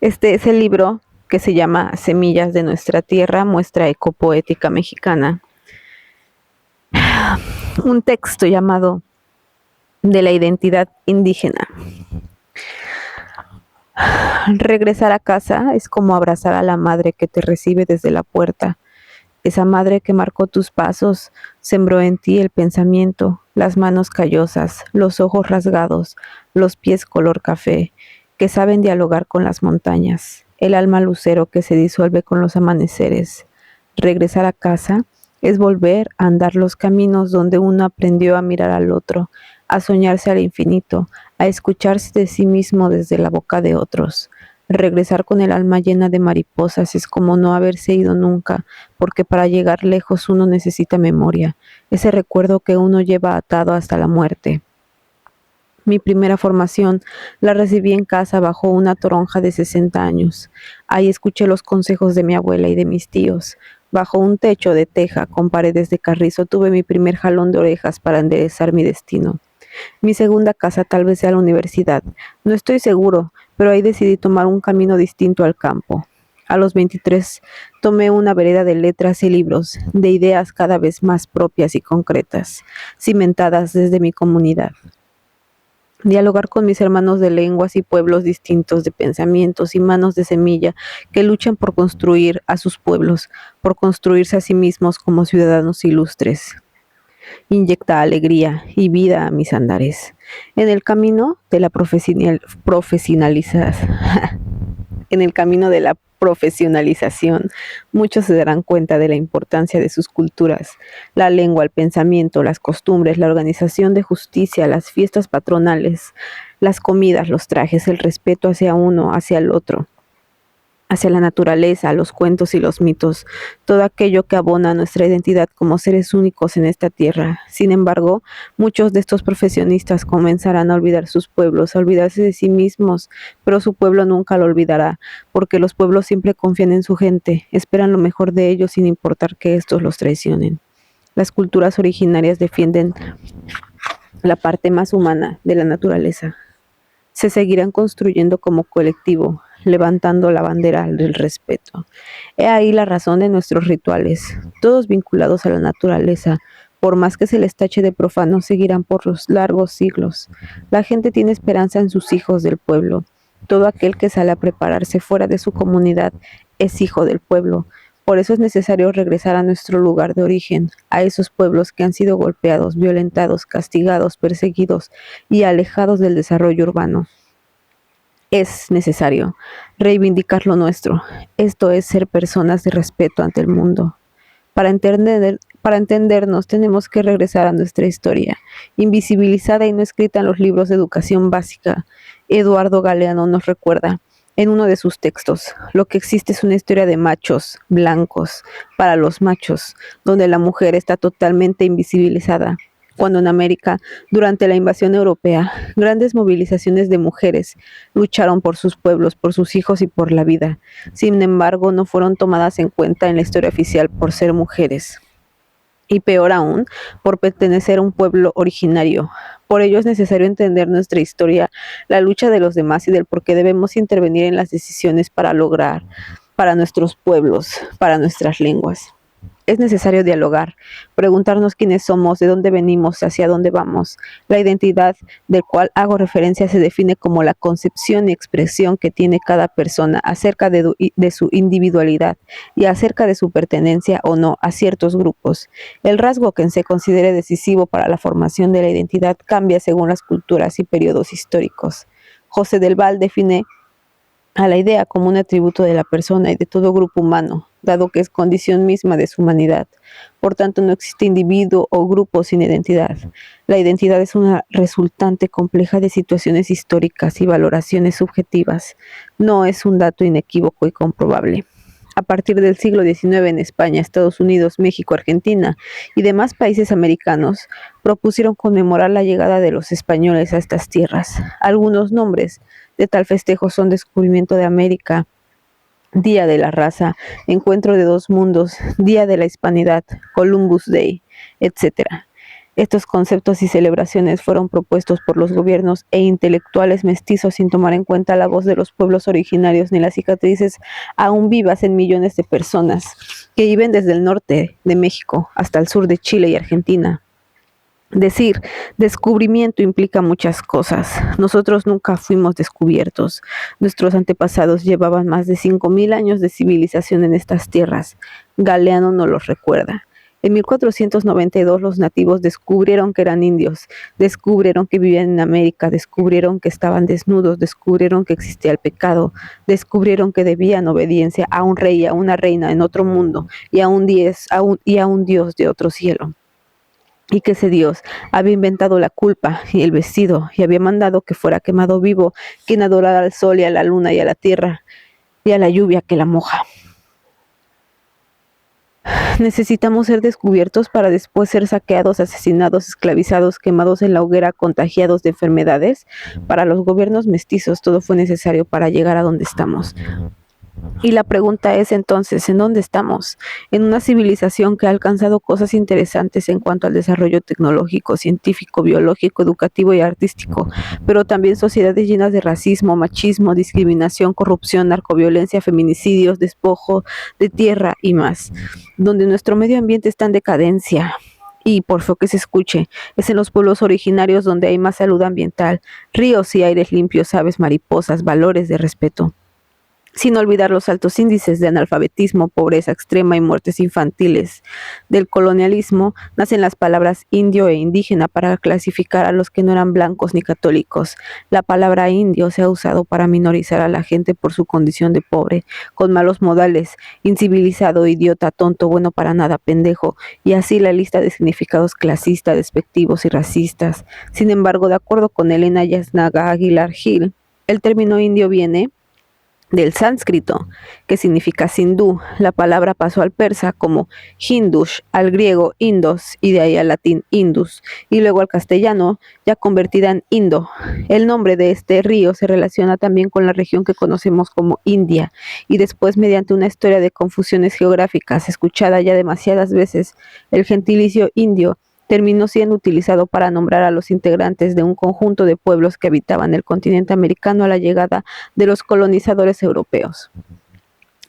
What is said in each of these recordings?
Este es el libro que se llama Semillas de nuestra tierra, muestra ecopoética mexicana. Un texto llamado De la identidad indígena. Regresar a casa es como abrazar a la madre que te recibe desde la puerta. Esa madre que marcó tus pasos, sembró en ti el pensamiento, las manos callosas, los ojos rasgados, los pies color café, que saben dialogar con las montañas, el alma lucero que se disuelve con los amaneceres. Regresar a casa es volver a andar los caminos donde uno aprendió a mirar al otro, a soñarse al infinito, a escucharse de sí mismo desde la boca de otros. Regresar con el alma llena de mariposas es como no haberse ido nunca, porque para llegar lejos uno necesita memoria, ese recuerdo que uno lleva atado hasta la muerte. Mi primera formación la recibí en casa bajo una toronja de 60 años. Ahí escuché los consejos de mi abuela y de mis tíos. Bajo un techo de teja con paredes de carrizo tuve mi primer jalón de orejas para enderezar mi destino. Mi segunda casa tal vez sea la universidad. No estoy seguro, pero ahí decidí tomar un camino distinto al campo. A los 23 tomé una vereda de letras y libros, de ideas cada vez más propias y concretas, cimentadas desde mi comunidad. Dialogar con mis hermanos de lenguas y pueblos distintos, de pensamientos y manos de semilla que luchan por construir a sus pueblos, por construirse a sí mismos como ciudadanos ilustres. Inyecta alegría y vida a mis andares. En el camino de la profesionalización, en el camino de la profesionalización, muchos se darán cuenta de la importancia de sus culturas, la lengua, el pensamiento, las costumbres, la organización de justicia, las fiestas patronales, las comidas, los trajes, el respeto hacia uno, hacia el otro, hacia la naturaleza, los cuentos y los mitos, todo aquello que abona a nuestra identidad como seres únicos en esta tierra. Sin embargo, muchos de estos profesionistas comenzarán a olvidar sus pueblos, a olvidarse de sí mismos, pero su pueblo nunca lo olvidará, porque los pueblos siempre confían en su gente, esperan lo mejor de ellos sin importar que estos los traicionen. Las culturas originarias defienden la parte más humana de la naturaleza. Se seguirán construyendo como colectivo, levantando la bandera del respeto. He ahí la razón de nuestros rituales, todos vinculados a la naturaleza. Por más que se les tache de profanos, seguirán por los largos siglos. La gente tiene esperanza en sus hijos del pueblo. Todo aquel que sale a prepararse fuera de su comunidad es hijo del pueblo. Por eso es necesario regresar a nuestro lugar de origen, a esos pueblos que han sido golpeados, violentados, castigados, perseguidos y alejados del desarrollo urbano. Es necesario reivindicar lo nuestro. Esto es ser personas de respeto ante el mundo. Para entendernos tenemos que regresar a nuestra historia, invisibilizada y no escrita en los libros de educación básica. Eduardo Galeano nos recuerda en uno de sus textos, lo que existe es una historia de machos blancos para los machos, donde la mujer está totalmente invisibilizada. Cuando en América, durante la invasión europea, grandes movilizaciones de mujeres lucharon por sus pueblos, por sus hijos y por la vida. Sin embargo, no fueron tomadas en cuenta en la historia oficial por ser mujeres. Y peor aún, por pertenecer a un pueblo originario. Por ello es necesario entender nuestra historia, la lucha de los demás y del por qué debemos intervenir en las decisiones para lograr, para nuestros pueblos, para nuestras lenguas. Es necesario dialogar, preguntarnos quiénes somos, de dónde venimos, hacia dónde vamos. La identidad del cual hago referencia se define como la concepción y expresión que tiene cada persona acerca de su individualidad y acerca de su pertenencia o no a ciertos grupos. El rasgo que se considere decisivo para la formación de la identidad cambia según las culturas y periodos históricos. José del Val define a la idea como un atributo de la persona y de todo grupo humano, dado que es condición misma de su humanidad. Por tanto, no existe individuo o grupo sin identidad. La identidad es una resultante compleja de situaciones históricas y valoraciones subjetivas. No es un dato inequívoco y comprobable. A partir del siglo XIX en España, Estados Unidos, México, Argentina y demás países americanos propusieron conmemorar la llegada de los españoles a estas tierras. Algunos nombres de tal festejo son Descubrimiento de América, Día de la Raza, Encuentro de dos Mundos, Día de la Hispanidad, Columbus Day, etc. Estos conceptos y celebraciones fueron propuestos por los gobiernos e intelectuales mestizos sin tomar en cuenta la voz de los pueblos originarios ni las cicatrices aún vivas en millones de personas que viven desde el norte de México hasta el sur de Chile y Argentina. Decir descubrimiento implica muchas cosas. Nosotros nunca fuimos descubiertos. Nuestros antepasados llevaban más de 5.000 años de civilización en estas tierras. Galeano nos los recuerda. En 1492 los nativos descubrieron que eran indios, descubrieron que vivían en América, descubrieron que estaban desnudos, descubrieron que existía el pecado, descubrieron que debían obediencia a un rey, a una reina en otro mundo y a un Dios de otro cielo, y que ese Dios había inventado la culpa y el vestido y había mandado que fuera quemado vivo quien adorara al sol y a la luna y a la tierra y a la lluvia que la moja. Necesitamos ser descubiertos para después ser saqueados, asesinados, esclavizados, quemados en la hoguera, contagiados de enfermedades. Para los gobiernos mestizos todo fue necesario para llegar a donde estamos. Y la pregunta es entonces, ¿en dónde estamos? En una civilización que ha alcanzado cosas interesantes en cuanto al desarrollo tecnológico, científico, biológico, educativo y artístico, pero también sociedades llenas de racismo, machismo, discriminación, corrupción, narcoviolencia, feminicidios, despojo de tierra y más, donde nuestro medio ambiente está en decadencia. Y por feo que se escuche, es en los pueblos originarios donde hay más salud ambiental, ríos y aires limpios, aves, mariposas, valores de respeto, sin olvidar los altos índices de analfabetismo, pobreza extrema y muertes infantiles. Del colonialismo nacen las palabras indio e indígena para clasificar a los que no eran blancos ni católicos. La palabra indio se ha usado para minorizar a la gente por su condición de pobre, con malos modales, incivilizado, idiota, tonto, bueno para nada, pendejo, y así la lista de significados clasistas, despectivos y racistas. Sin embargo, de acuerdo con Elena Yasnaga Aguilar Gil, el término indio viene del sánscrito, que significa sindú. La palabra pasó al persa como hindush, al griego indos y de ahí al latín indus, y luego al castellano, ya convertida en Indo. El nombre de este río se relaciona también con la región que conocemos como India, y después mediante una historia de confusiones geográficas escuchada ya demasiadas veces, el gentilicio indio terminó siendo utilizado para nombrar a los integrantes de un conjunto de pueblos que habitaban el continente americano a la llegada de los colonizadores europeos.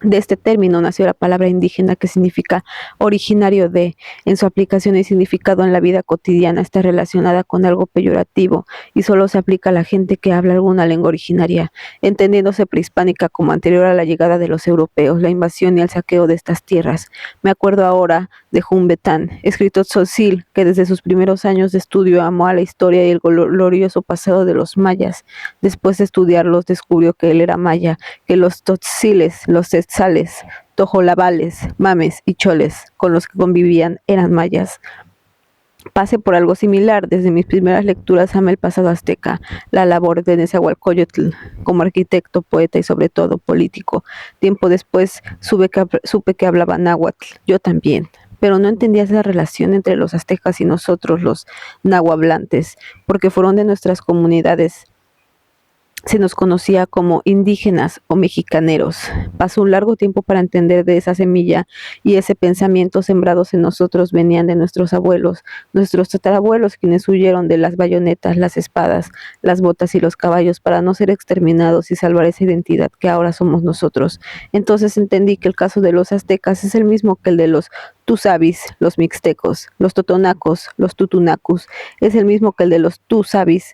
De este término nació la palabra indígena, que significa originario de. En su aplicación y significado en la vida cotidiana está relacionada con algo peyorativo y solo se aplica a la gente que habla alguna lengua originaria, entendiéndose prehispánica como anterior a la llegada de los europeos, la invasión y el saqueo de estas tierras. Me acuerdo ahora de Jumbetán, escritor tzotzil, que desde sus primeros años de estudio amó a la historia y el glorioso pasado de los mayas. Después de estudiarlos descubrió que él era maya, que los tzotziles, los tetzales, tojolabales, mames y choles con los que convivían eran mayas. Pasé por algo similar. Desde mis primeras lecturas amé el pasado azteca, la labor de Nezahualcóyotl como arquitecto, poeta y sobre todo político. Tiempo después supe que hablaba náhuatl, yo también, pero no entendía esa relación entre los aztecas y nosotros, los nahuablantes, porque fueron de nuestras comunidades. Se nos conocía como indígenas o mexicaneros. Pasó un largo tiempo para entender de esa semilla, y ese pensamiento sembrados en nosotros venían de nuestros abuelos, nuestros tatarabuelos, quienes huyeron de las bayonetas, las espadas, las botas y los caballos para no ser exterminados y salvar esa identidad que ahora somos nosotros. Entonces entendí que el caso de los aztecas es el mismo que el de los tusabis, los mixtecos, los totonacos, los tutunacus, es el mismo que el de los tusabis,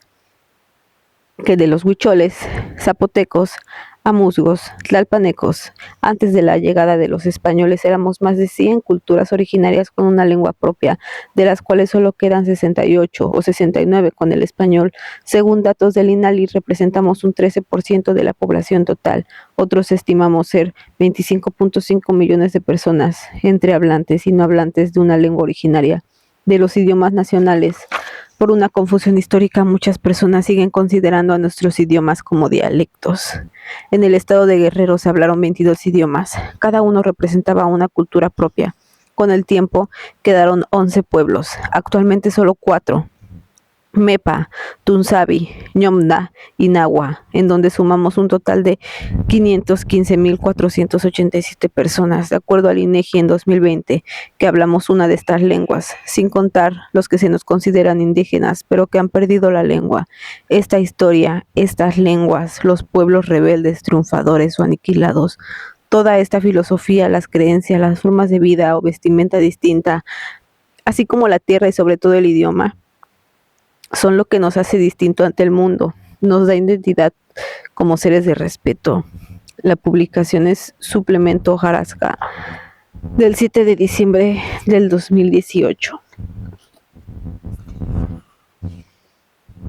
que de los huicholes, zapotecos, amuzgos, tlalpanecos. Antes de la llegada de los españoles éramos más de 100 culturas originarias con una lengua propia, de las cuales solo quedan 68 o 69 con el español. Según datos del INALI, representamos un 13% de la población total. Otros estimamos ser 25.5 millones de personas, entre hablantes y no hablantes de una lengua originaria. De los idiomas nacionales, por una confusión histórica, muchas personas siguen considerando a nuestros idiomas como dialectos. En el estado de Guerrero se hablaron 22 idiomas. Cada uno representaba una cultura propia. Con el tiempo quedaron 11 pueblos. Actualmente solo 4 Mepa, Tunsabi, Ñomda y Nahua, en donde sumamos un total de 515.487 personas, de acuerdo al INEGI en 2020, que hablamos una de estas lenguas, sin contar los que se nos consideran indígenas, pero que han perdido la lengua. Esta historia, estas lenguas, los pueblos rebeldes, triunfadores o aniquilados, toda esta filosofía, las creencias, las formas de vida o vestimenta distinta, así como la tierra y sobre todo el idioma, son lo que nos hace distinto ante el mundo, nos da identidad como seres de respeto. La publicación es Suplemento Hojarasca del 7 de diciembre del 2018.